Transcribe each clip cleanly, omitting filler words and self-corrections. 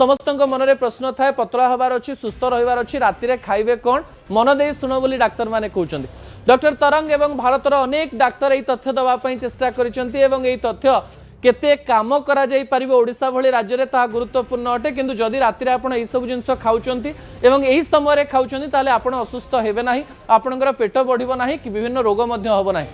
समस्त मन में प्रश्न थाए पतला हबार अच्छी सुस्थ रही अच्छी राति खाइबे कौन मन दे शुण बोली डाक्तर माने कहते। डॉक्टर तरंग एवं भारतर अनेक डाक्तर यही तथ्य दवाई चेष्टा कर तथ्य केते काम करा जाई परिबे ओडिशा भली राज्य रे ता गुरुत्वपूर्ण अटे किंतु जदि राति रे आपण एई सब जिंस खाउचंती एवं एई समय रे खाउचंती ताले आपण असुस्थ हेबे नाही आपणकर पेट बढ़िबो नाही कि विभिन्न रोग मध्य हबो नाही।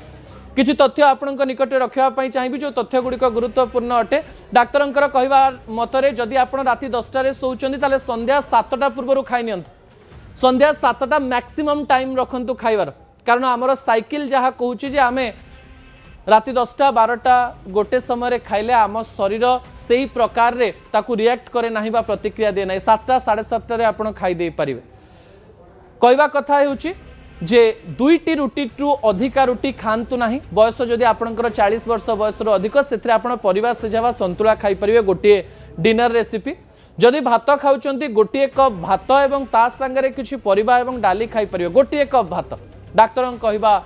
किछि तथ्य आपणक निकट रखिबा पई चाहिबी जो तथ्य गुडी गुरुत्वपूर्ण अटे। डाक्तरंकर कहवा मतरे जदि आपण राति 10टा रे सोउचंती ताले संध्या 7टा पूर्वरु खाइ नियंतु संध्या 7टा मैक्सिमम टाइम रखंतु खाइबार कारण हमर साइकिल जहा कहूची जे आमे राति 10टा 12टा गोटे समय खाइले आम शरीर से ही प्रकार रे ताकू रिएक्ट करे नाही बा प्रतिक्रिया दे नाही 7टा 7:30 आपण खाई दे परिबे। कहवा कथा हेउची जे 2टी रुटी टू अधिका रुटी खांतु नाही बयस जदि आपणकर 40 वर्ष बयस रो अधिक सेथरे आपण परिवार से जावा संतुला खाई परिबे गोटे डिनर रेसिपी जदि भात खाउचंती गोटे कप भात एवं ता संगे किछि परिबा एवं डाली खाई परिबे गोटे कप भात। डाक्तरन कहवा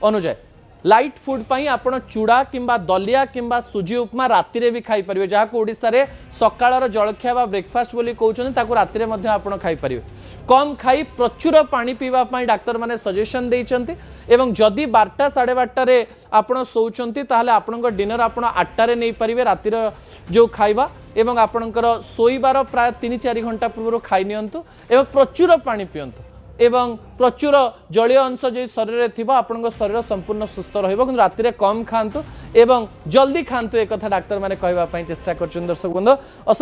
अनुसार लाइट फूड पाई आपण चूड़ा किंबा दलिया किंबा सुजी उपमा राति रे भी खाई परिबे जहा को ओडिसा रे सकाळर जळखिया बा ब्रेकफास्ट बोली कहउछन ताको राति रे मध्ये आपण खाई परिबे। कम खाई प्रचुर पानी पीवा पाई डाक्टर माने सजेशन देइचंती एवं जदि 12टा 12:30 रे आपण सोउचंती ताहले आपणक डिनर आपण 8टा रे नै परिबे राति रे जो खाइबा एवं आपणकर सोइबार प्राय 3-4 घंटा पूर्व खाई नियंतु एवं प्रचुर पानी पियंतु एवं प्रचुर जलीय अंश जो शरीर में थी आपन शरीर संपूर्ण सुस्थ राति कम खातु एवं जल्दी खातु एक डाक्तर माने कहवा चेष्टा कर। दर्शक बंधु असल